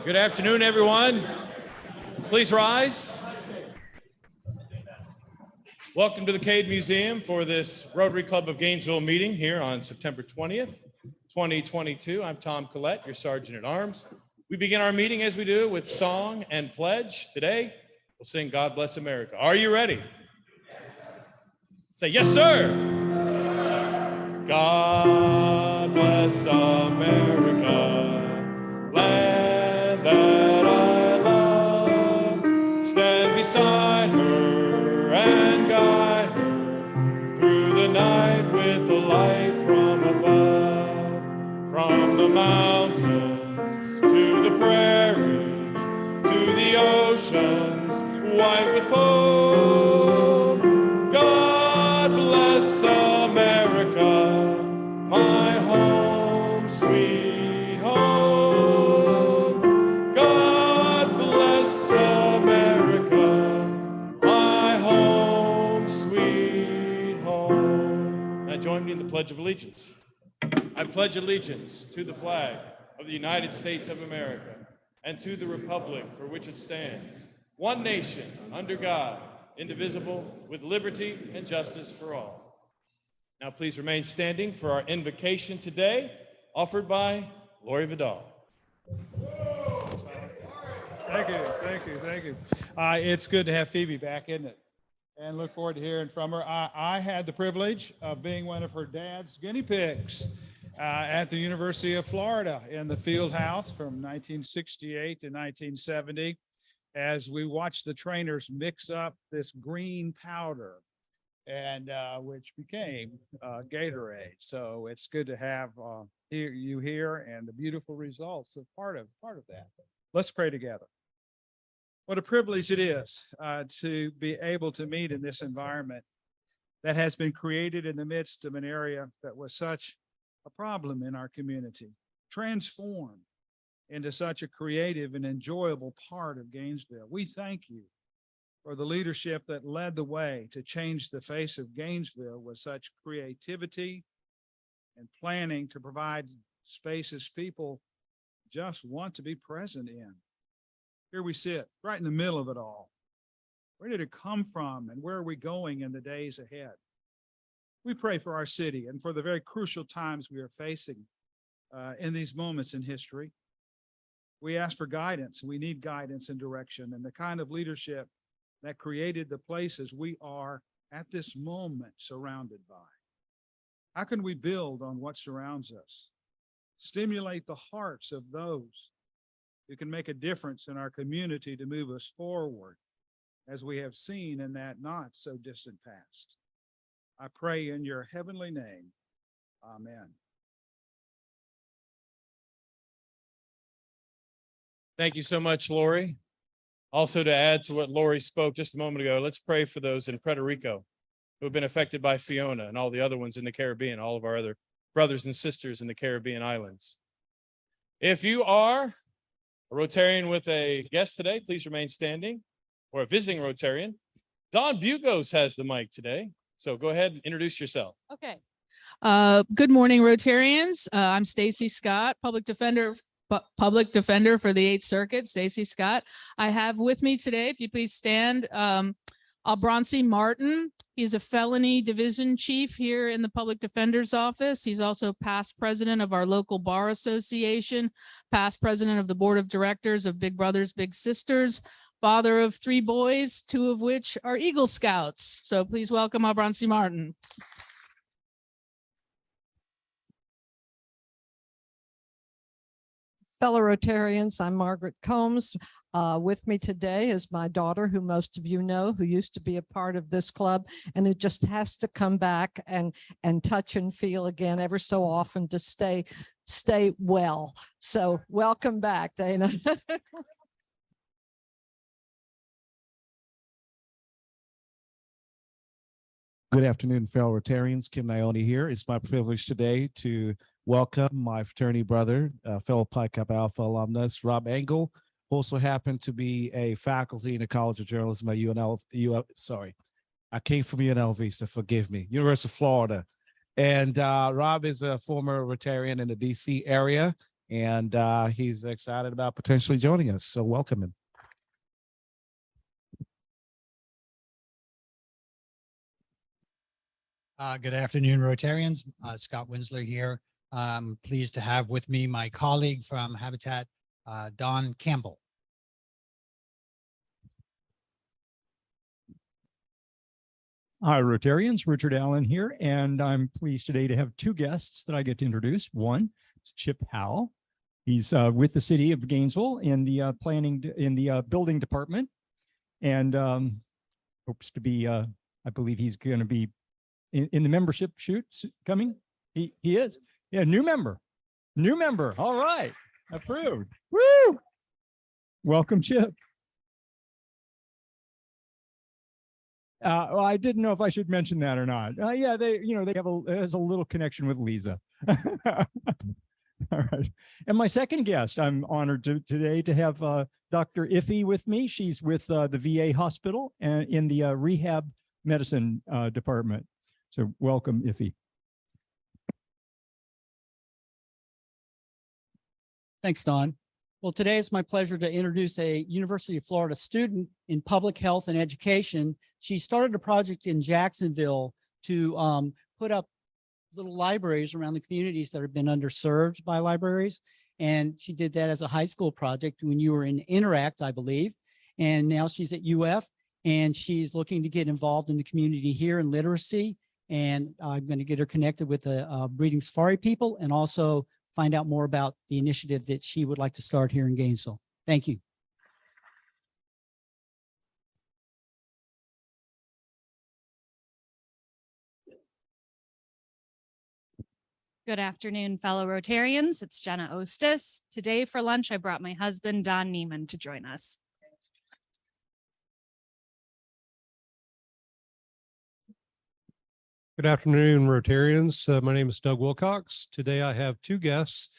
Good afternoon, everyone. Please rise. Welcome to the Cade Museum for this Rotary Club of Gainesville meeting here on September 20th, 2022. I'm Tom Collette, your Sergeant at Arms. We begin our meeting as we do with song and pledge. Today, we'll sing God Bless America. Are you ready? Say, yes, sir. God bless America, land that I love. Stand beside her and guide her through the night with a light from above. From the mountains to the prairies, to the oceans white with foam. God bless America, my home, sweet home. God bless America, my home, sweet home. Now join me in the Pledge of Allegiance. I pledge allegiance to the flag of the United States of America and to the republic for which it stands, one nation, under God, indivisible, with liberty and justice for all. Now please remain standing for our invocation today, offered by Lori Vidal. Thank you. It's good to have Phoebe back, isn't it? And look forward to hearing from her. I had the privilege of being one of her dad's guinea pigs at the University of Florida in the field house from 1968 to 1970, as we watched the trainers mix up this green powder, and which became Gatorade. So it's good to have you here and the beautiful results of part of that. Let's pray together. What a privilege it is to be able to meet in this environment that has been created in the midst of an area that was such a problem in our community, transformed into such a creative and enjoyable part of Gainesville. We thank you for the leadership that led the way to change the face of Gainesville with such creativity and planning to provide spaces people just want to be present in. Here we sit right in the middle of it all. Where did it come from and where are we going in the days ahead? We pray for our city and for the very crucial times we are facing in these moments in history. We ask for guidance. We need guidance and direction and the kind of leadership that created the places we are at this moment surrounded by. How can we build on what surrounds us? Stimulate the hearts of those who can make a difference in our community to move us forward, as we have seen in that not so distant past. I pray in your heavenly name. Amen. Thank you so much, Lori. Also, to add to what Lori spoke just a moment ago, let's pray for those in Puerto Rico who have been affected by Fiona and all the other ones in the Caribbean, all of our other brothers and sisters in the Caribbean islands. If you are a Rotarian with a guest today, please remain standing, or a visiting Rotarian. Don Bugos has the mic today, so go ahead and introduce yourself. Okay. Good morning, Rotarians. I'm Stacy Scott, public defender for the 8th Circuit, Stacy Scott. I have with me today, if you please stand, Albroncy Martin. He's a felony division chief here in the public defender's office. He's also past president of our local bar association, past president of the board of directors of Big Brothers Big Sisters, father of 3 boys, 2 of which are Eagle Scouts. So please welcome Albroncy Martin. Fellow Rotarians, I'm Margaret Combs. With me today is my daughter, who most of you know, who used to be a part of this club, and who just has to come back and touch and feel again ever so often to stay well. So welcome back, Dana. Good afternoon, fellow Rotarians. Kim Ione here. It's my privilege today to welcome my fraternity brother, fellow Pi Kappa Alpha alumnus, Rob Engel, who also happened to be a faculty in the College of Journalism at I came from UNLV, so forgive me, University of Florida. And Rob is a former Rotarian in the DC area, and he's excited about potentially joining us. So welcome him. Good afternoon, Rotarians. Scott Winsler here. I'm pleased to have with me my colleague from Habitat, Don Campbell. Hi, Rotarians. Richard Allen here, and I'm pleased today to have two guests that I get to introduce. One is Chip Howell. He's with the city of Gainesville in the building department, and hopes to be. I believe he's going to be in the membership shoot coming. He is. Yeah, new member. All right, approved. Woo! Welcome, Chip. Well, I didn't know if I should mention that or not. Yeah, they have there's a little connection with Lisa. All right. And my second guest, I'm honored today to have Dr. Iffy with me. She's with the VA hospital and in the rehab medicine department. So welcome, Iffy. Thanks, Don. Well, today it's my pleasure to introduce a University of Florida student in public health and education. She started a project in Jacksonville to put up little libraries around the communities that have been underserved by libraries. And she did that as a high school project when you were in Interact, I believe. And now she's at UF and she's looking to get involved in the community here in literacy. And I'm going to get her connected with the Breeding Safari people and also find out more about the initiative that she would like to start here in Gainesville. Thank you. Good afternoon, fellow Rotarians. It's Jenna Ostis. Today for lunch, I brought my husband, Don Neiman, to join us. Good afternoon, Rotarians. My name is Doug Wilcox. Today I have two guests.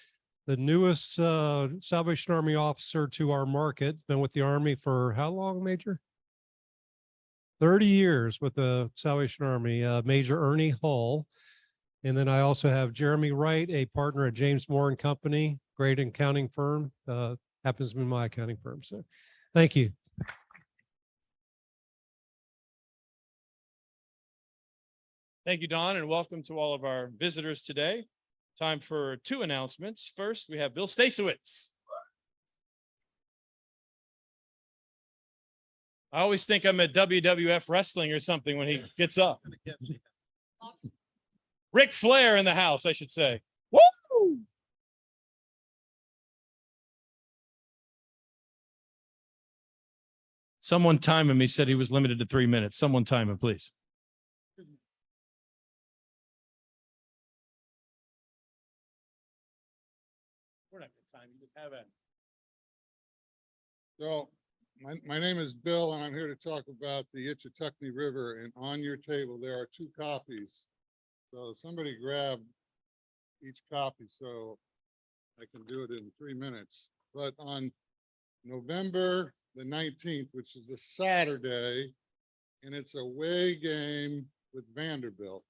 The newest Salvation Army officer to our market, been with the Army for how long, Major? 30 years with the Salvation Army, Major Ernie Hull. And then I also have Jeremy Wright, a partner at James Moore and Company, great accounting firm, happens to be my accounting firm. So thank you. Thank you, Don, and welcome to all of our visitors today. Time for two announcements. First, we have Bill Stasowitz. I always think I'm at WWF wrestling or something when he gets up. Ric Flair in the house, I should say. Woo! Someone time him. He said he was limited to 3 minutes. Someone time him, please. We're not going to time you. Just have it. So my name is Bill and I'm here to talk about the Itchitucknee River, and on your table there are 2 copies. So somebody grab each copy so I can do it in 3 minutes. But on November the 19th, which is a Saturday, and it's a away game with Vanderbilt.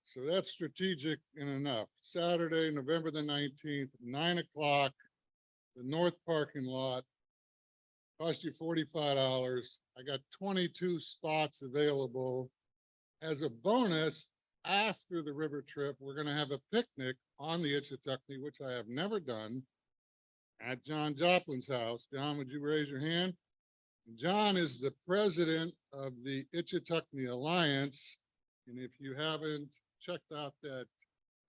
So that's strategic and enough. Saturday, November the 19th, 9 o'clock, the north parking lot, cost you $45. I got 22 spots available. As a bonus, after the river trip, we're going to have a picnic on the Itchitucknee, which I have never done, at John Joplin's house. John, would you raise your hand? John is the president of the Itchitucknee Alliance. And if you haven't checked out that,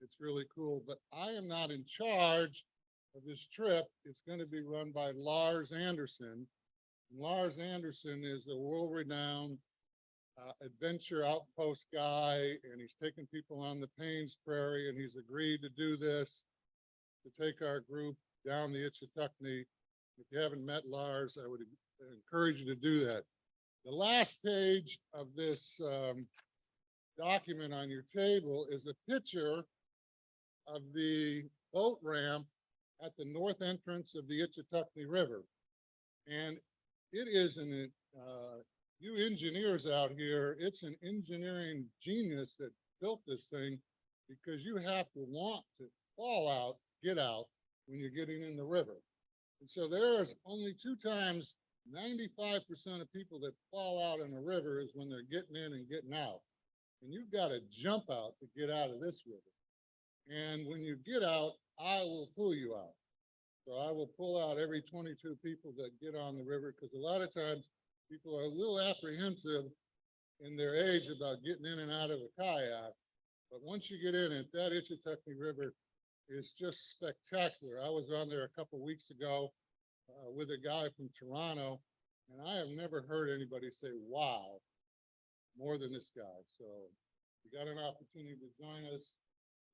it's really cool. But I am not in charge of this trip. It's going to be run by Lars Anderson. And Lars Anderson is a world-renowned adventure outpost guy, and he's taken people on the Paynes Prairie, and he's agreed to do this, to take our group down the Itchitucknee. If you haven't met Lars, I would encourage you to do that. The last page of this document on your table is a picture of the boat ramp at the north entrance of the Itchitucknee River. And it is an you engineers out here, it's an engineering genius that built this thing, because you have to want to fall out get out when you're getting in the river. And so there's only 2 times 95% of people that fall out in a river is when they're getting in and getting out. And you've got to jump out to get out of this river. And when you get out, I will pull you out. So I will pull out every 22 people that get on the river, because a lot of times people are a little apprehensive in their age about getting in and out of a kayak. But once you get in it, that Itchitucknee River is just spectacular. I was on there a couple of weeks ago with a guy from Toronto, and I have never heard anybody say, wow, more than this guy. So you got an opportunity to join us.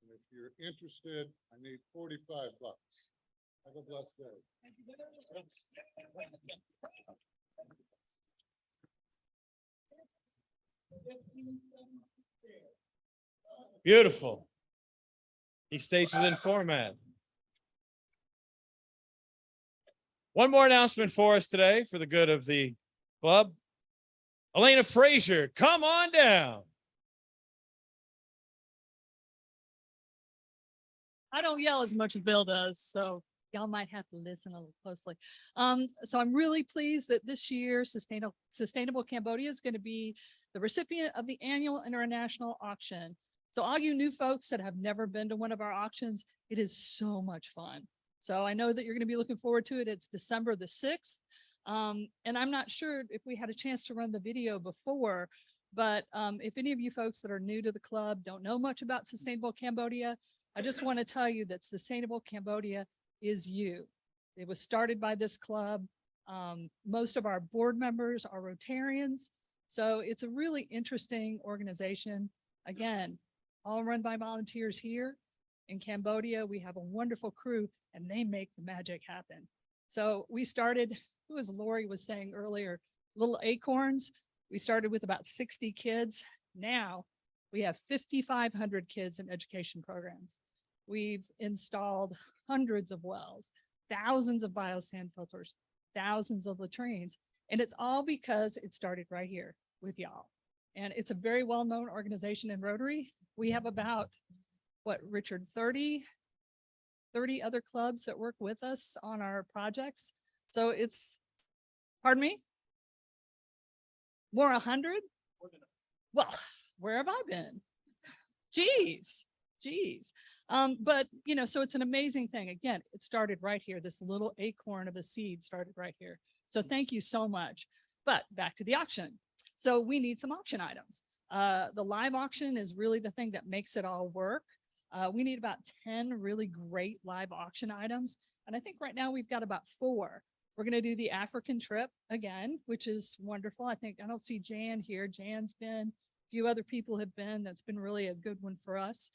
And if you're interested, I need $45. Have a blessed day. Beautiful. He stays within format. One more announcement for us today for the good of the club. Elena Frazier, come on down. I don't yell as much as Bill does, so y'all might have to listen a little closely. So I'm really pleased that this year Sustainable Cambodia is going to be the recipient of the annual international auction. So all you new folks that have never been to one of our auctions, it is so much fun. So I know that you're going to be looking forward to it. It's December the 6th. And I'm not sure if we had a chance to run the video before, but if any of you folks that are new to the club don't know much about Sustainable Cambodia, I just want to tell you that Sustainable Cambodia is you. It was started by this club. Most of our board members are Rotarians. So it's a really interesting organization. Again, all run by volunteers here. In Cambodia, we have a wonderful crew and they make the magic happen. So we started, as Lori was saying earlier, little acorns. We started with about 60 kids. Now we have 5,500 kids in education programs. We've installed hundreds of wells, thousands of biosand filters, thousands of latrines, and it's all because it started right here with y'all. And it's a very well-known organization in Rotary. We have about, what, Richard, 30 other clubs that work with us on our projects. So it's, pardon me? More 100? Well, where have I been? Geez. But you know, so it's an amazing thing. Again, it started right here. This little acorn of a seed started right here. So thank you so much. But back to the auction. So we need some auction items. The live auction is really the thing that makes it all work. We need about 10 really great live auction items. And I think right now we've got about 4. We're going to do the African trip again, which is wonderful. I don't see Jan here. Jan's been, a few other people have been. That's been really a good one for us.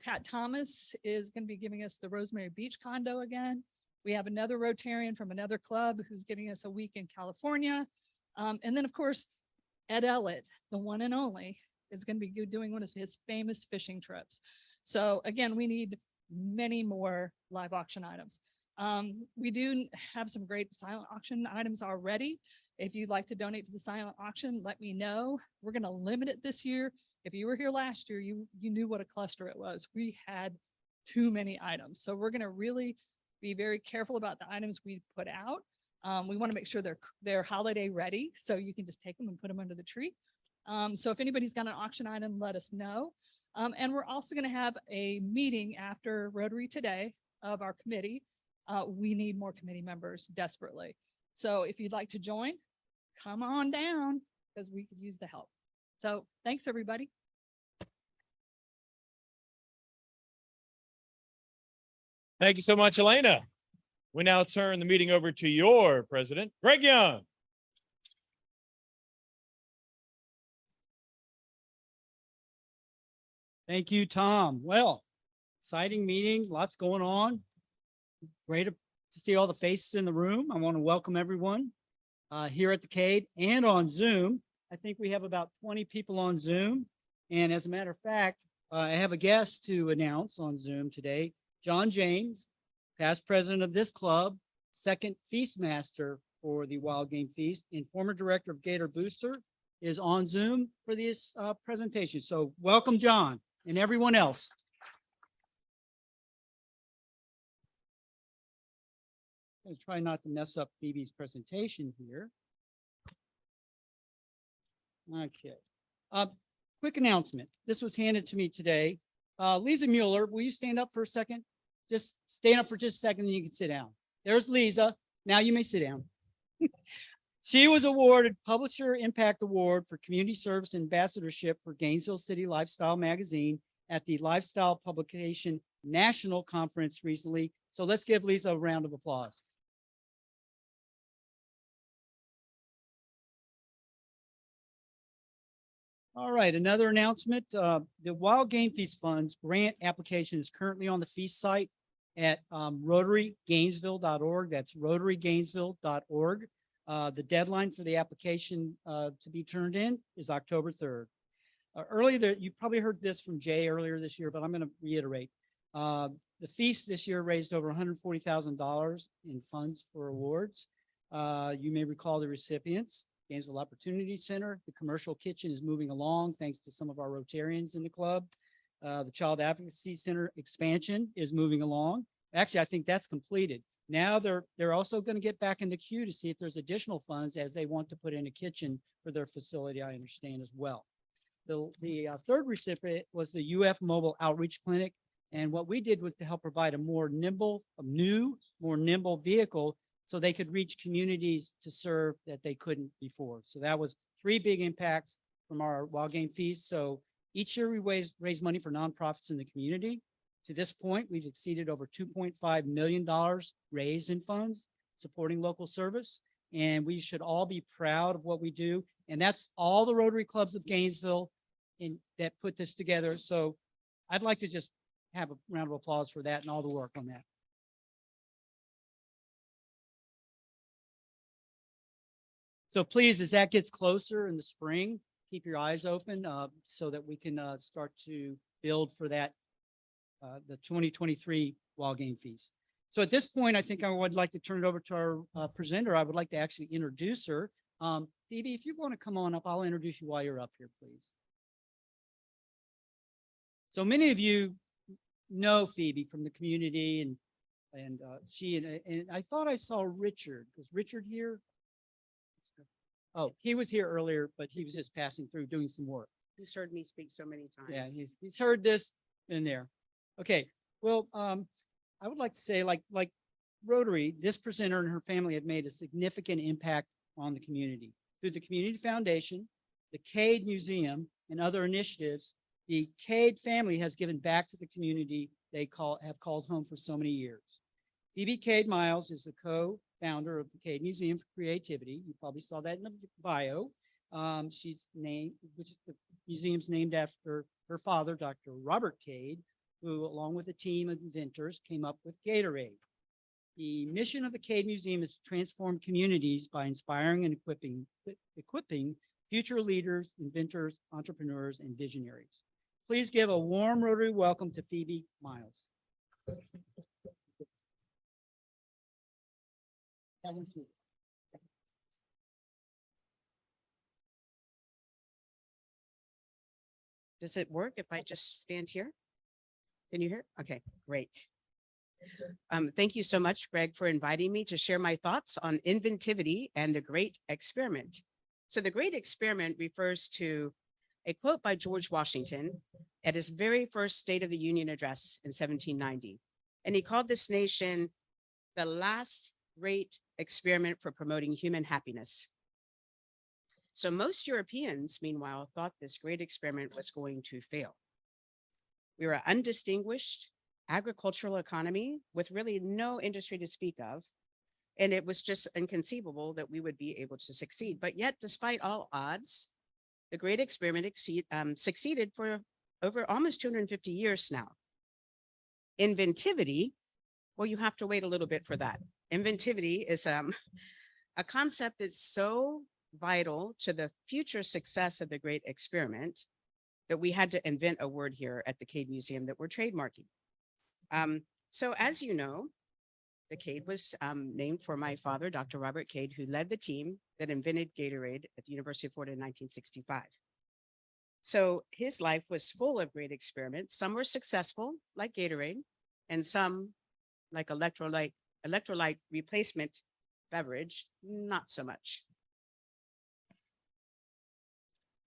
Pat Thomas is going to be giving us the Rosemary Beach condo again. We have another Rotarian from another club who's giving us a week in California. And then of course, Ed Ellett, the one and only, is going to be doing one of his famous fishing trips. So again, we need many more live auction items. We do have some great silent auction items already. If you'd like to donate to the silent auction, let me know. We're going to limit it this year. If you were here last year, you knew what a cluster it was. We had too many items. So we're going to really be very careful about the items we put out. We want to make sure they're holiday ready. So you can just take them and put them under the tree. So if anybody's got an auction item, let us know. And we're also going to have a meeting after Rotary today of our committee. We need more committee members desperately. So if you'd like to join, come on down because we could use the help. So thanks, everybody. Thank you so much, Elena. We now turn the meeting over to your president, Greg Young. Thank you, Tom. Well, exciting meeting, lots going on. Great to see all the faces in the room. I want to welcome everyone here at the Cade and on Zoom. I think we have about 20 people on Zoom. And as a matter of fact, I have a guest to announce on Zoom today. John James, past president of this club, second feast master for the Wild Game Feast, and former director of Gator Booster, is on Zoom for this presentation. So welcome, John, and everyone else. I'm gonna try not to mess up Phoebe's presentation here. Okay. Quick announcement. This was handed to me today. Lisa Mueller, will you stand up for a second? Just stand up for just a second and you can sit down. There's Lisa. Now you may sit down. She was awarded Publisher Impact Award for Community Service Ambassadorship for Gainesville City Lifestyle Magazine at the Lifestyle Publication National Conference recently. So let's give Lisa a round of applause. All right, another announcement. The Wild Game Feast Funds grant application is currently on the feast site at rotarygainesville.org. That's rotarygainesville.org. The deadline for the application to be turned in is October 3rd. Earlier, you probably heard this from Jay earlier this year, but I'm going to reiterate. The feast this year raised over $140,000 in funds for awards. You may recall the recipients. Gainesville Opportunity Center, the commercial kitchen is moving along thanks to some of our Rotarians in the club. The Child Advocacy Center expansion is moving along. Actually, I think that's completed. Now they're also going to get back in the queue to see if there's additional funds as they want to put in a kitchen for their facility, I understand as well. The third recipient was the UF Mobile Outreach Clinic. And what we did was to help provide a more nimble vehicle so they could reach communities to serve that they couldn't before. So that was 3 big impacts from our Wild Game Feast. So each year we raise money for nonprofits in the community. To this point, we've exceeded over $2.5 million raised in funds supporting local service. And we should all be proud of what we do. And that's all the Rotary Clubs of Gainesville that put this together. So I'd like to just have a round of applause for that and all the work on that. So please, as that gets closer in the spring, keep your eyes open so that we can start to build for that, the 2023 Wild Game Feast. So at this point, I think I would like to turn it over to our presenter. I would like to actually introduce her. Phoebe, if you want to come on up, I'll introduce you while you're up here, please. So many of you know Phoebe from the community, and I thought I saw Richard. Was Richard here? Oh, he was here earlier, but he was just passing through doing some work. He's heard me speak so many times. Yeah, he's heard this in there. Okay, well, I would like to say, like Rotary, this presenter and her family have made a significant impact on the community. Through the Community Foundation, the Cade Museum, and other initiatives, the Cade family has given back to the community they have called home for so many years. Phoebe Cade Miles is the co-founder of the Cade Museum for Creativity. You probably saw that in the bio. She's named, which the museum's named after her father, Dr. Robert Cade, who, along with a team of inventors, came up with Gatorade. The mission of the Cade Museum is to transform communities by inspiring and equipping future leaders, inventors, entrepreneurs, and visionaries. Please give a warm Rotary welcome to Phoebe Miles. Does it work if I just stand here? Can you hear? Okay, great. Thank you so much, Greg, for inviting me to share my thoughts on inventivity and the Great Experiment. So the Great Experiment refers to a quote by George Washington at his very first State of the Union address in 1790. And he called this nation the last great experiment for promoting human happiness. So most Europeans, meanwhile, thought this great experiment was going to fail. We were an undistinguished agricultural economy with really no industry to speak of. And it was just inconceivable that we would be able to succeed. But yet, despite all odds, the great experiment succeeded for over almost 250 years now. Inventivity, well, you have to wait a little bit for that. Inventivity is a concept that's so vital to the future success of the great experiment that we had to invent a word here at the Cade Museum that we're trademarking. So as you know, the Cade was named for my father, Dr. Robert Cade, who led the team that invented Gatorade at the University of Florida in 1965. So his life was full of great experiments. Some were successful, like Gatorade, and some, like electrolyte electrolyte replacement beverage, not so much.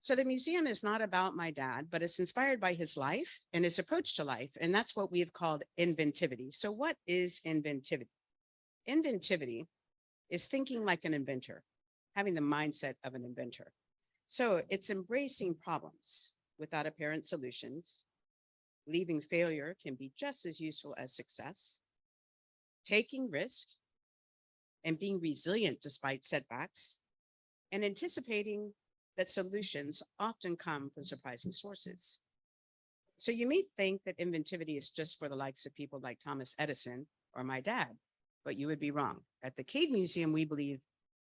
So the museum is not about my dad, but it's inspired by his life and his approach to life. And that's what we've called inventivity. So what is inventivity? Inventivity is thinking like an inventor, having the mindset of an inventor. So it's embracing problems without apparent solutions. Leaving failure can be just as useful as success. Taking risk and being resilient despite setbacks, and anticipating that solutions often come from surprising sources. So you may think that inventivity is just for the likes of people like Thomas Edison or my dad, but you would be wrong. At the Cade Museum, we believe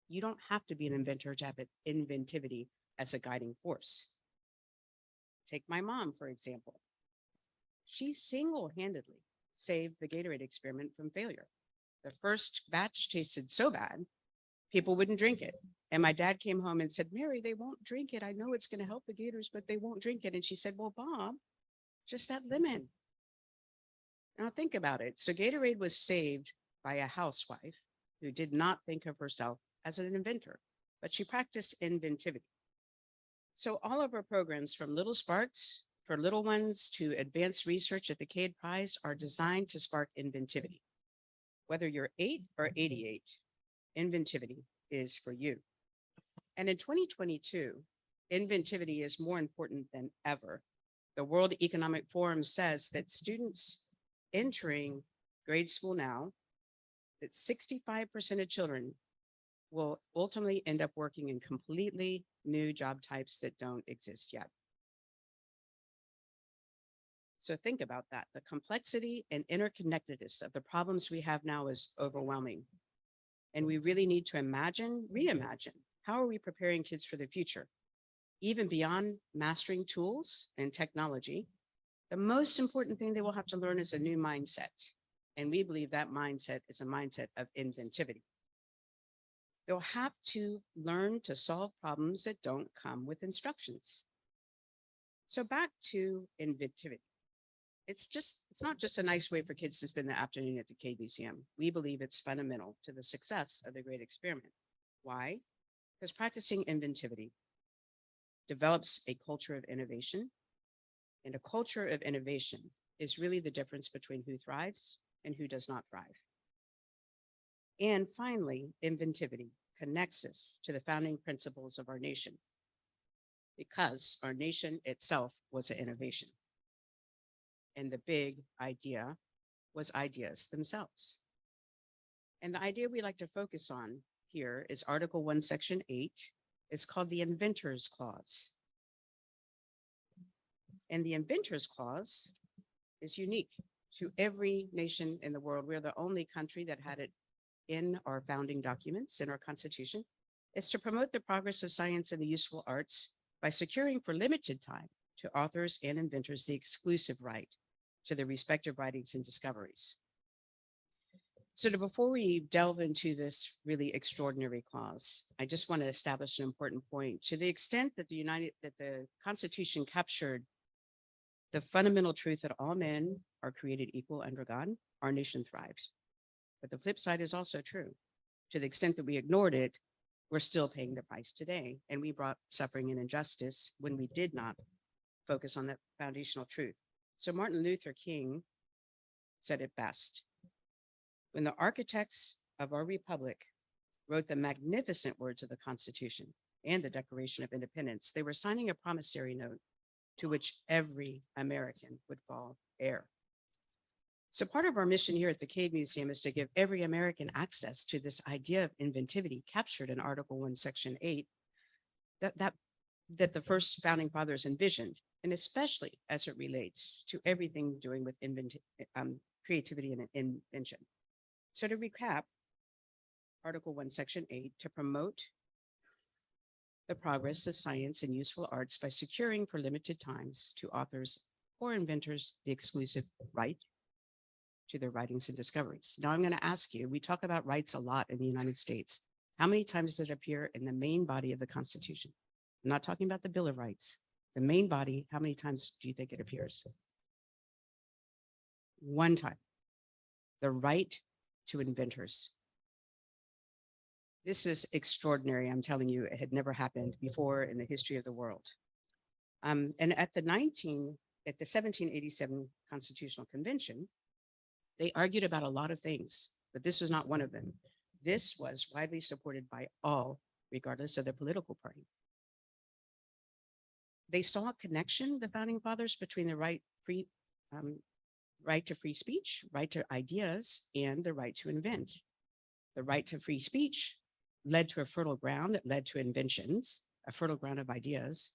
you don't have to be an inventor to have inventivity as a guiding force. Take my mom, for example. She single-handedly saved the Gatorade experiment from failure. The first batch tasted so bad, people wouldn't drink it. And my dad came home and said, Mary, they won't drink it. I know it's going to help the Gators, but they won't drink it. And she said, well, Bob, just that lemon. Now think about it. So Gatorade was saved by a housewife who did not think of herself as an inventor, but she practiced inventivity. So all of our programs, from Little Sparks for little ones to advanced research at the Cade Prize, are designed to spark inventivity. Whether you're 8 or 88, inventivity is for you. And in 2022, inventivity is more important than ever. The World Economic Forum says that students entering grade school now, that 65% of children will ultimately end up working in completely new job types that don't exist yet. So think about that. The complexity and interconnectedness of the problems we have now is overwhelming. And we really need to reimagine, how are we preparing kids for the future? Even beyond mastering tools and technology, the most important thing they will have to learn is a new mindset. And we believe that mindset is a mindset of inventivity. They'll have to learn to solve problems that don't come with instructions. So back to inventivity. It's not just a nice way for kids to spend the afternoon at the Cade Museum. We believe it's fundamental to the success of the great experiment. Why? Because practicing inventivity develops a culture of innovation, and a culture of innovation is really the difference between who thrives and who does not thrive. And finally, inventivity connects us to the founding principles of our nation, because our nation itself was an innovation. And the big idea was ideas themselves. And the idea we like to focus on here is Article 1, Section 8. It's called the Inventor's Clause. And the Inventor's Clause is unique to every nation in the world. We're the only country that had it in our founding documents, in our Constitution. It's to promote the progress of science and the useful arts by securing for limited time to authors and inventors the exclusive right to their respective writings and discoveries. So before we delve into this really extraordinary clause, I just want to establish an important point. To the extent that the Constitution captured the fundamental truth that all men are created equal under God, our nation thrives. But the flip side is also true. To the extent that we ignored it, we're still paying the price today. And we brought suffering and injustice when we did not focus on that foundational truth. So Martin Luther King said it best. When the architects of our republic wrote the magnificent words of the Constitution and the Declaration of Independence, they were signing a promissory note to which every American would fall heir. So part of our mission here at the Cade Museum is to give every American access to this idea of inventivity captured in Article 1, Section 8, that the first founding fathers envisioned, and especially as it relates to everything doing with creativity and invention. So to recap, Article 1, Section 8, to promote the progress of science and useful arts by securing for limited times to authors or inventors the exclusive right to their writings and discoveries. Now I'm going to ask you, we talk about rights a lot in the United States. How many times does it appear in the main body of the Constitution? I'm not talking about the Bill of Rights. The main body, how many times do you think it appears? One time. The right to inventors. This is extraordinary. I'm telling you, it had never happened before in the history of the world. And at the 1787 Constitutional Convention, they argued about a lot of things, but this was not one of them. This was widely supported by all, regardless of their political party. They saw a connection, the founding fathers, between the right to free speech, right to ideas, and the right to invent. The right to free speech led to a fertile ground that led to inventions, a fertile ground of ideas.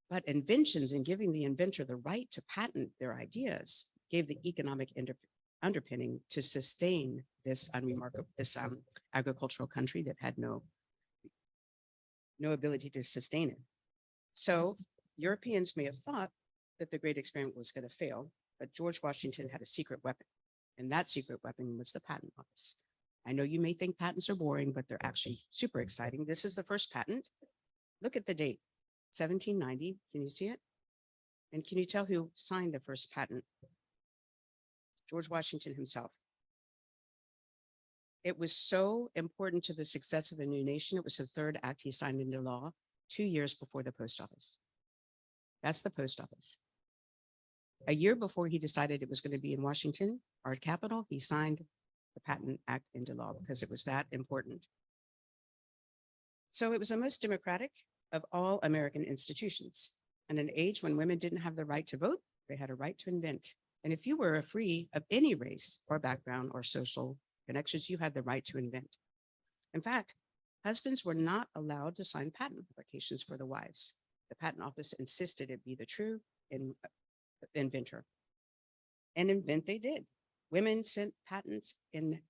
But inventions and giving the inventor the right to patent their ideas gave the economic underpinning to sustain this agricultural country that had no ability to sustain it. So Europeans may have thought that the great experiment was going to fail, but George Washington had a secret weapon, and that secret weapon was the patent office. I know you may think patents are boring, but they're actually super exciting. This is the first patent. Look at the date, 1790. Can you see it? And can you tell who signed the first patent? George Washington himself. It was so important to the success of the new nation. It was the third act he signed into law 2 years before the post office. That's the post office. A year before he decided it was going to be in Washington, our capital, he signed the Patent Act into law because it was that important. So it was the most democratic of all American institutions. In an age when women didn't have the right to vote, they had a right to invent. And if you were free of any race or background or social connections, you had the right to invent. In fact, husbands were not allowed to sign patent applications for the wives. The patent office insisted it be the true inventor. And invent they did. Women sent patents in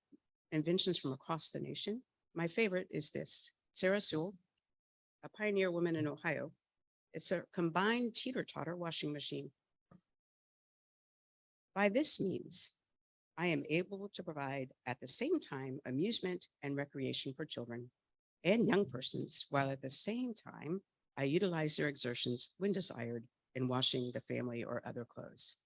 inventions from across the nation. My favorite is this, Sarah Sewell, a pioneer woman in Ohio. It's a combined teeter-totter washing machine. By this means, I am able to provide at the same time amusement and recreation for children and young persons, while at the same time, I utilize their exertions when desired in washing the family or other clothes.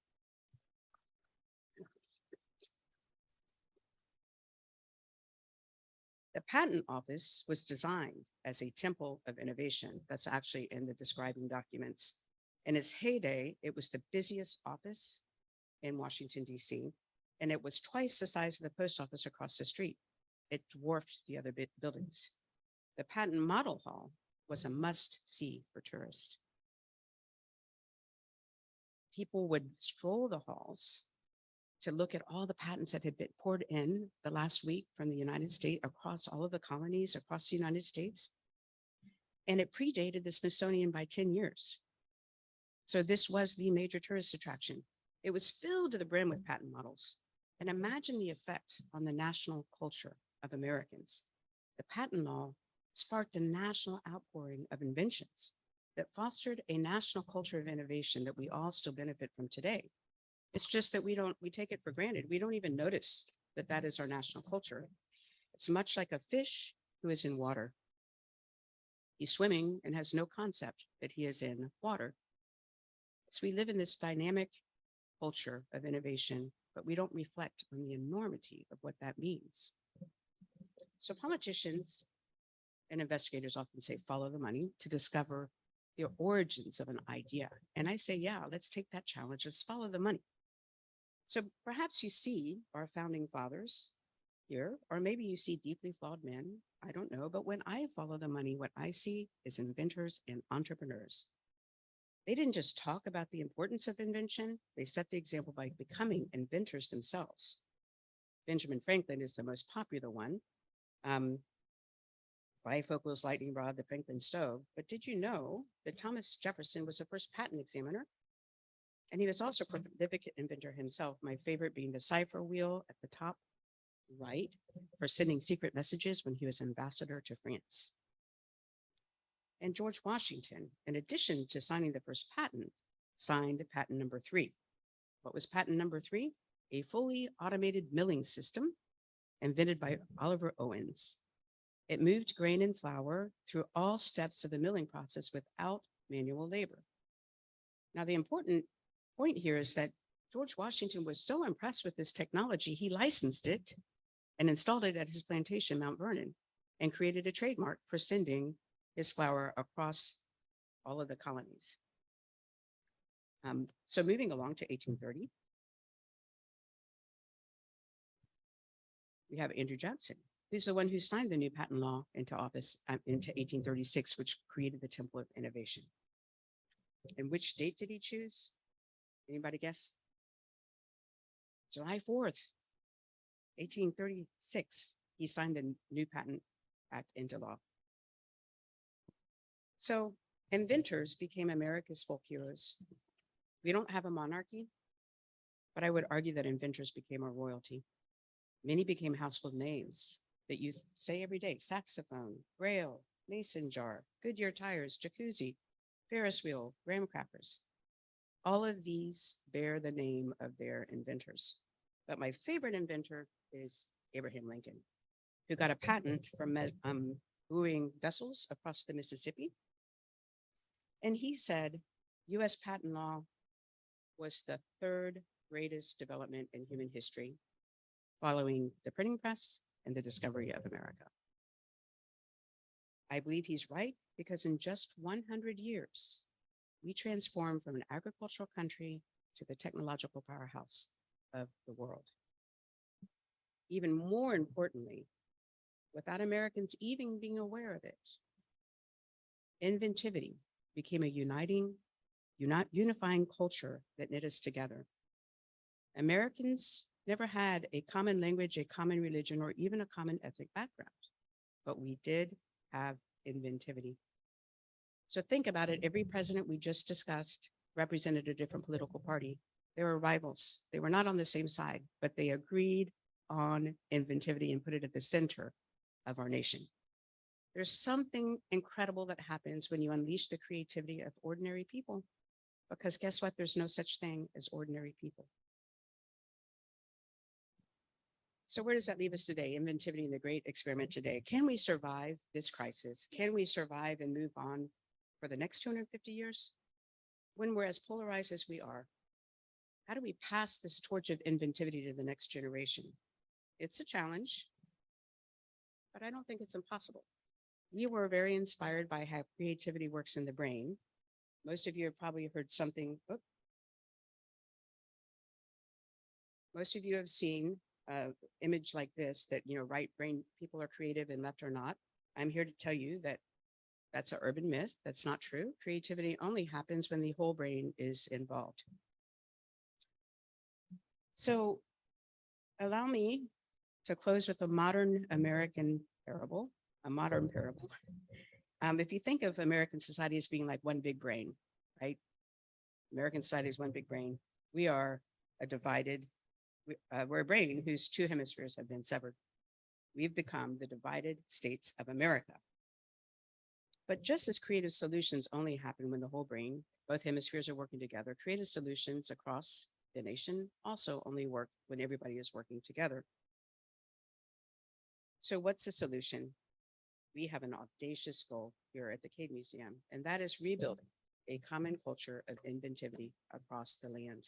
The patent office was designed as a temple of innovation. That's actually in the describing documents. In its heyday, it was the busiest office in Washington, D.C., and it was twice the size of the post office across the street. It dwarfed the other buildings. The patent model hall was a must-see for tourists. People would stroll the halls to look at all the patents that had been poured in the last week from the United States across all of the colonies across the United States. And it predated the Smithsonian by 10 years. So this was the major tourist attraction. It was filled to the brim with patent models. And imagine the effect on the national culture of Americans. The patent law sparked a national outpouring of inventions that fostered a national culture of innovation that we all still benefit from today. It's just that we take it for granted. We don't even notice that that is our national culture. It's much like a fish who is in water. He's swimming and has no concept that he is in water. So we live in this dynamic culture of innovation, but we don't reflect on the enormity of what that means. So politicians and investigators often say, follow the money to discover the origins of an idea. And I say, yeah, let's take that challenge. Let's follow the money. So perhaps you see our founding fathers here, or maybe you see deeply flawed men. I don't know. But when I follow the money, what I see is inventors and entrepreneurs. They didn't just talk about the importance of invention. They set the example by becoming inventors themselves. Benjamin Franklin is the most popular one. Bifocal's lightning rod, the Franklin stove. But did you know that Thomas Jefferson was the first patent examiner? And he was also a prolific inventor himself, my favorite being the cipher wheel at the top right for sending secret messages when he was ambassador to France. And George Washington, in addition to signing the first patent, signed patent number 3. What was patent number 3? A fully automated milling system invented by Oliver Owens. It moved grain and flour through all steps of the milling process without manual labor. Now, the important point here is that George Washington was so impressed with this technology, he licensed it and installed it at his plantation, Mount Vernon, and created a trademark for sending his flour across all of the colonies. So moving along to 1830, we have Andrew Jackson, who's the one who signed the new patent law into office into 1836, which created the Temple of Innovation. And which date did he choose? Anybody guess? July 4th, 1836, he signed a new patent act into law. So inventors became America's folk heroes. We don't have a monarchy, but I would argue that inventors became our royalty. Many became household names that you say every day: saxophone, braille, mason jar, Goodyear tires, jacuzzi, Ferris wheel, graham crackers. All of these bear the name of their inventors. But my favorite inventor is Abraham Lincoln, who got a patent for buoying vessels across the Mississippi. And he said, US patent law was the third greatest development in human history, following the printing press and the discovery of America. I believe he's right, because in just 100 years, we transformed from an agricultural country to the technological powerhouse of the world. Even more importantly, without Americans even being aware of it, inventivity became a unifying culture that knit us together. Americans never had a common language, a common religion, or even a common ethnic background, but we did have inventivity. So think about it. Every president we just discussed represented a different political party. They were rivals. They were not on the same side, but they agreed on inventivity and put it at the center of our nation. There's something incredible that happens when you unleash the creativity of ordinary people, because guess what? There's no such thing as ordinary people. So where does that leave us today? Inventivity and the great experiment today. Can we survive this crisis? Can we survive and move on for the next 250 years? When we're as polarized as we are, how do we pass this torch of inventivity to the next generation? It's a challenge, but I don't think it's impossible. We were very inspired by how creativity works in the brain. Most of you have probably heard something. Most of you have seen an image like this, that, right brain people are creative and left are not. I'm here to tell you that that's an urban myth. That's not true. Creativity only happens when the whole brain is involved. So allow me to close with a modern American parable, If you think of American society as being like one big brain, right? American society is one big brain. We are we're a brain whose two hemispheres have been severed. We've become the divided states of America. But just as creative solutions only happen when the whole brain, both hemispheres are working together, creative solutions across the nation also only work when everybody is working together. So what's the solution? We have an audacious goal here at the Cade Museum, and that is rebuilding a common culture of inventivity across the land.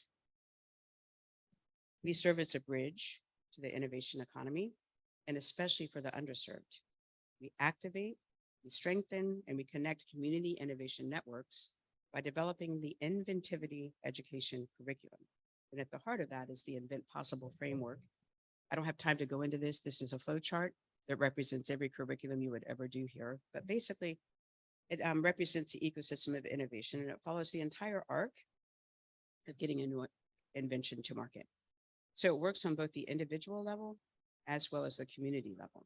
We serve as a bridge to the innovation economy, and especially for the underserved. We activate, we strengthen, and we connect community innovation networks by developing the Inventivity education curriculum. And at the heart of that is the Invent Possible framework. I don't have time to go into this. This is a flow chart that represents every curriculum you would ever do here. But basically, it represents the ecosystem of innovation, and it follows the entire arc of getting a new invention to market. So it works on both the individual level as well as the community level.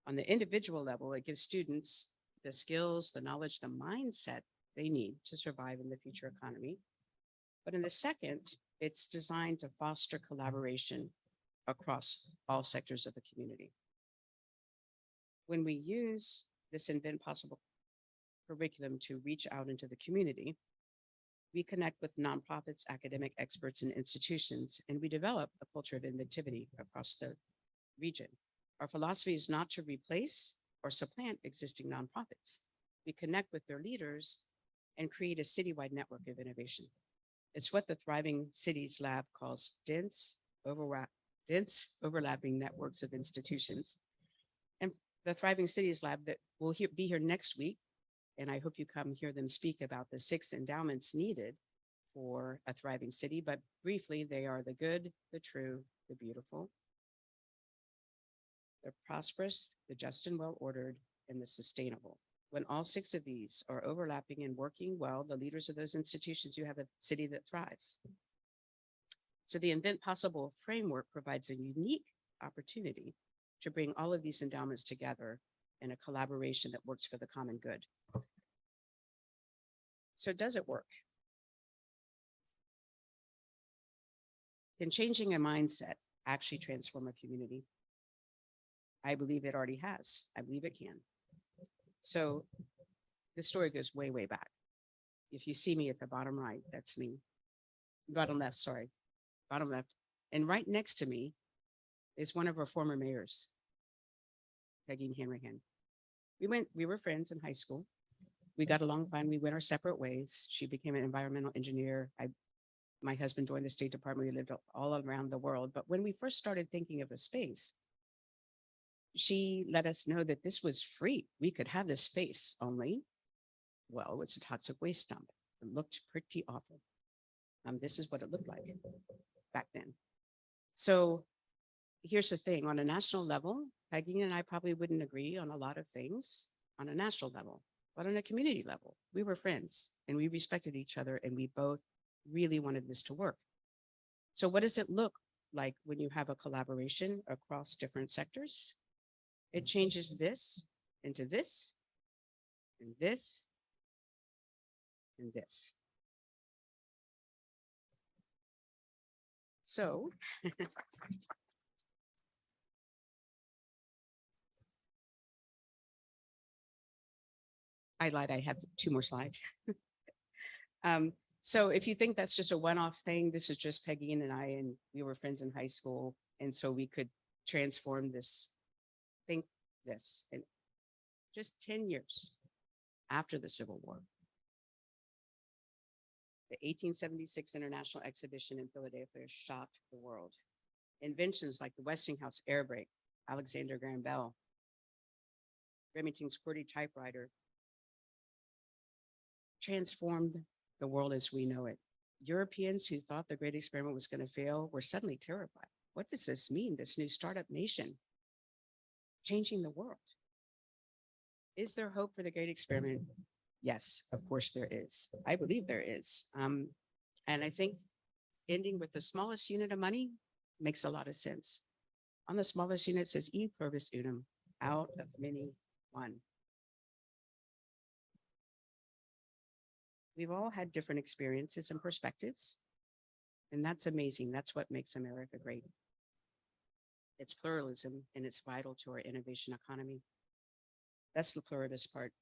On the individual level, it gives students the skills, the knowledge, the mindset they need to survive in the future economy. But in the second, it's designed to foster collaboration across all sectors of the community. When we use this Invent Possible curriculum to reach out into the community, we connect with nonprofits, academic experts, and institutions, and we develop a culture of inventivity across the region. Our philosophy is not to replace or supplant existing nonprofits. We connect with their leaders and create a citywide network of innovation. It's what the Thriving Cities Lab calls dense, dense overlapping networks of institutions. And the Thriving Cities Lab that will be here next week, and I hope you come hear them speak about the 6 endowments needed for a thriving city. But briefly, they are the good, the true, the beautiful, the prosperous, the just and well-ordered, and the sustainable. When all 6 of these are overlapping and working well, the leaders of those institutions, you have a city that thrives. So the Invent Possible framework provides a unique opportunity to bring all of these endowments together in a collaboration that works for the common good. So does it work? Can changing a mindset actually transform a community? I believe it already has. I believe it can. So this story goes way, way back. If you see me at the bottom right, that's me. Bottom left, sorry. Bottom left. And right next to me is one of our former mayors, Peggy Hanrahan. We were friends in high school. We got along fine. We went our separate ways. She became an environmental engineer. My husband joined the State Department. We lived all around the world. But when we first started thinking of a space, she let us know that this was free. We could have this space only, well, it's a toxic waste dump. It looked pretty awful. This is what it looked like back then. So here's the thing, on a national level, Peggy and I probably wouldn't agree on a lot of things on a national level, but on a community level, we were friends and we respected each other and we both really wanted this to work. So what does it look like when you have a collaboration across different sectors? It changes this into this, and this, and this. So I lied, I have 2 more slides. So if you think that's just a one-off thing, this is just Peggy and I, and we were friends in high school. And so we could transform this, think this, in just 10 years after the Civil War. The 1876 International Exhibition in Philadelphia shocked the world. Inventions like the Westinghouse air brake, Alexander Graham Bell, Remington's QWERTY typewriter transformed the world as we know it. Europeans who thought the Great Experiment was going to fail were suddenly terrified. What does this mean, this new startup nation changing the world? Is there hope for the Great Experiment? Yes, of course there is. I believe there is. And I think ending with the smallest unit of money makes a lot of sense. On the smallest unit, it says e pluribus unum, out of many, one. We've all had different experiences and perspectives, and that's amazing. That's what makes America great. It's pluralism, and it's vital to our innovation economy. That's the pluribus part.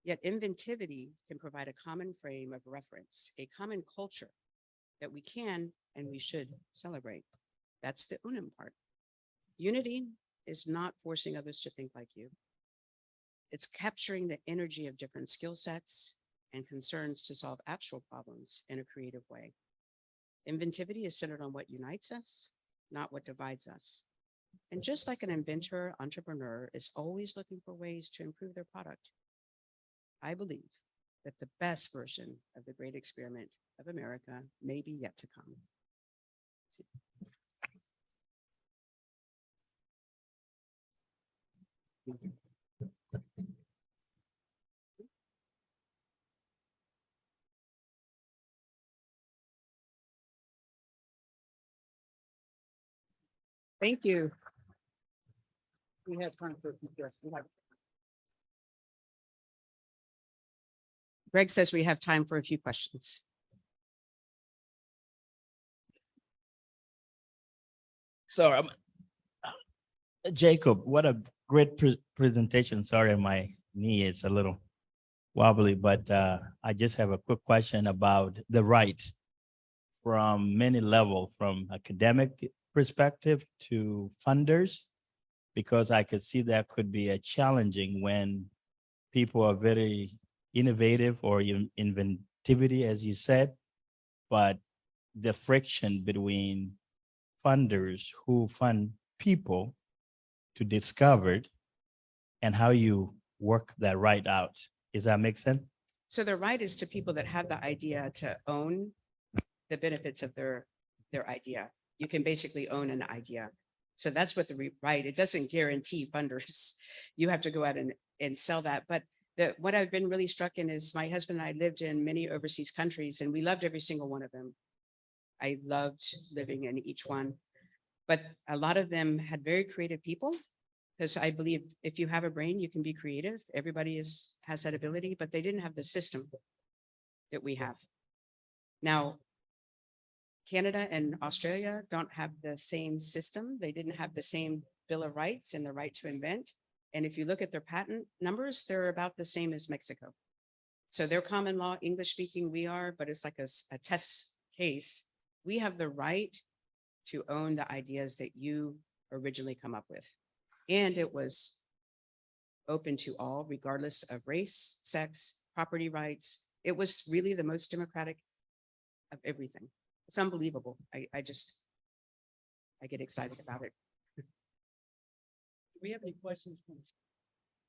Yet inventivity can provide a common frame of reference, a common culture that we can and we should celebrate. That's the unum part. Unity is not forcing others to think like you. It's capturing the energy of different skill sets and concerns to solve actual problems in a creative way. Inventivity is centered on what unites us, not what divides us. And just like an inventor, entrepreneur is always looking for ways to improve their product, I believe that the best version of the Great Experiment of America may be yet to come. Thank you. We have time for a few questions. Greg says we have time for a few questions. So, Jacob, what a great presentation. Sorry, my knee is a little wobbly, but I just have a quick question about the right from many levels, from academic perspective to funders, because I could see that could be a challenging when people are very innovative or inventivity, as you said, but the friction between funders who fund people to discover it and how you work that right out. Does that make sense? So the right is to people that have the idea to own the benefits of their idea. You can basically own an idea. So that's what the right, it doesn't guarantee funders. You have to go out and sell that. But what I've been really struck in is my husband and I lived in many overseas countries and we loved every single one of them. I loved living in each one, but a lot of them had very creative people. Because I believe if you have a brain, you can be creative. Everybody has that ability, but they didn't have the system that we have. Now, Canada and Australia don't have the same system. They didn't have the same Bill of Rights and the right to invent. And if you look at their patent numbers, they're about the same as Mexico. So they're common law, English speaking, we are, but it's like a test case. We have the right to own the ideas that you originally come up with. And it was open to all, regardless of race, sex, property rights. It was really the most democratic of everything. It's unbelievable. I get excited about it. Do we have any questions?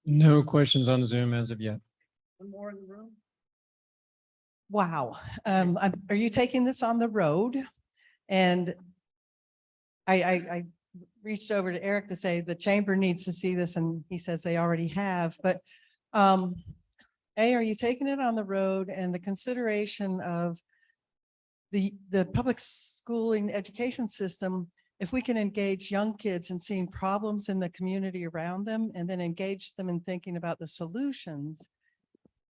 No questions on Zoom as of yet. One more in the room? Wow. Are you taking this on the road? And I reached over to Eric to say the chamber needs to see this, and he says they already have, but A, are you taking it on the road, and the consideration of the public schooling education system, if we can engage young kids in seeing problems in the community around them and then engage them in thinking about the solutions,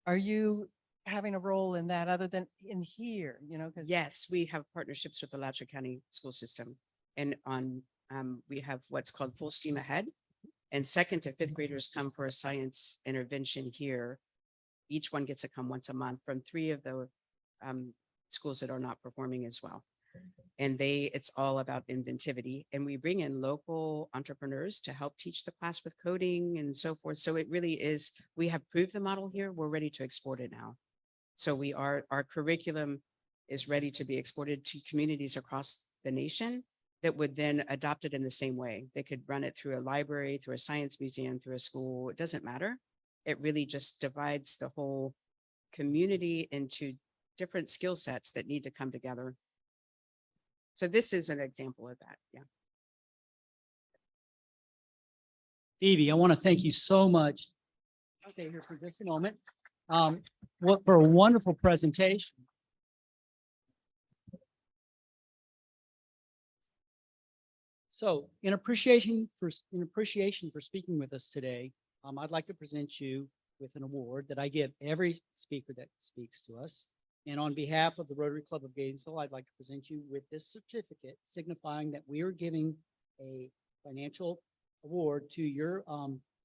are you having a role in that other than in here, you know? Yes, we have partnerships with the Alachua County school system, and we have what's called Full Steam Ahead. And 2nd to 5th graders come for a science intervention here. Each one gets to come once a month from 3 of the schools that are not performing as well. And it's all about inventivity. And we bring in local entrepreneurs to help teach the class with coding and so forth. So it really is, we have proved the model here. We're ready to export it now. So our curriculum is ready to be exported to communities across the nation that would then adopt it in the same way. They could run it through a library, through a science museum, through a school. It doesn't matter. It really just divides the whole community into different skill sets that need to come together. So this is an example of that. Yeah. Phoebe, I want to thank you so much. I'll stay here for just a moment. For a wonderful presentation. So in appreciation for speaking with us today, I'd like to present you with an award that I give every speaker that speaks to us. And on behalf of the Rotary Club of Gainesville, I'd like to present you with this certificate signifying that we are giving a financial award to your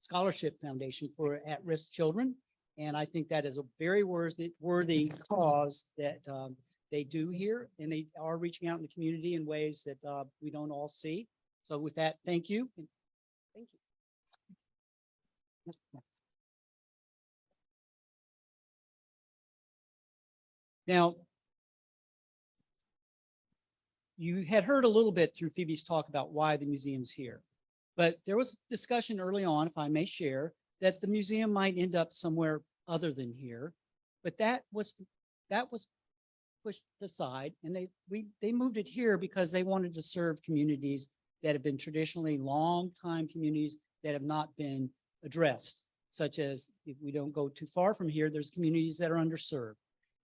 scholarship foundation for at-risk children. And I think that is a very worthy cause that they do here, and they are reaching out in the community in ways that we don't all see. So with that, thank you. Thank you. Now, you had heard a little bit through Phoebe's talk about why the museum's here, but there was discussion early on, if I may share, that the museum might end up somewhere other than here, but that was pushed aside, and they moved it here because they wanted to serve communities that have been traditionally long-time communities that have not been addressed, such as, if we don't go too far from here, there's communities that are underserved.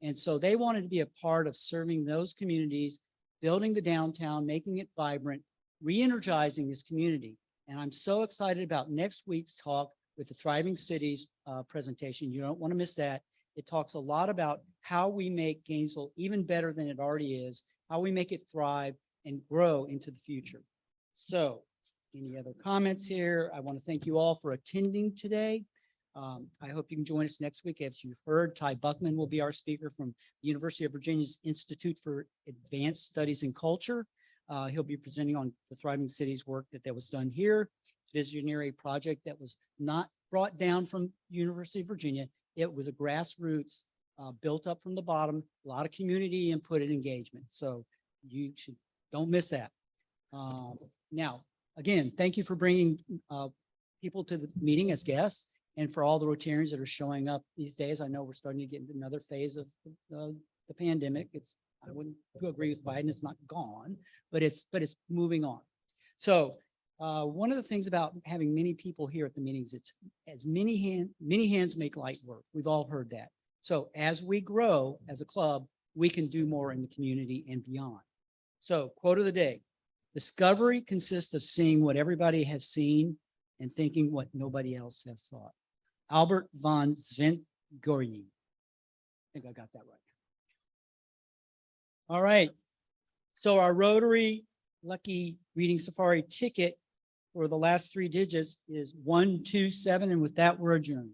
And so they wanted to be a part of serving those communities, building the downtown, making it vibrant, re-energizing this community. And I'm so excited about next week's talk with the Thriving Cities presentation. You don't want to miss that. It talks a lot about how we make Gainesville even better than it already is, how we make it thrive and grow into the future. So any other comments here? I want to thank you all for attending today. I hope you can join us next week. As you've heard, Ty Buckman will be our speaker from the University of Virginia's Institute for Advanced Studies in Culture. He'll be presenting on the Thriving Cities work that was done here. Visionary project that was not brought down from University of Virginia. It was a grassroots built up from the bottom, a lot of community input and engagement. So you don't miss that. Now, again, thank you for bringing people to the meeting as guests and for all the Rotarians that are showing up these days. I know we're starting to get into another phase of the pandemic. I wouldn't agree with Biden. It's not gone, but it's moving on. So one of the things about having many people here at the meetings, it's as many hands make light work. We've all heard that. So as we grow as a club, we can do more in the community and beyond. So quote of the day, discovery consists of seeing what everybody has seen and thinking what nobody else has thought. Albert von Sventgoryen. I think I got that right. All right. So our Rotary Lucky Reading Safari ticket for the last 3 digits is 127. And with that, we're adjourned.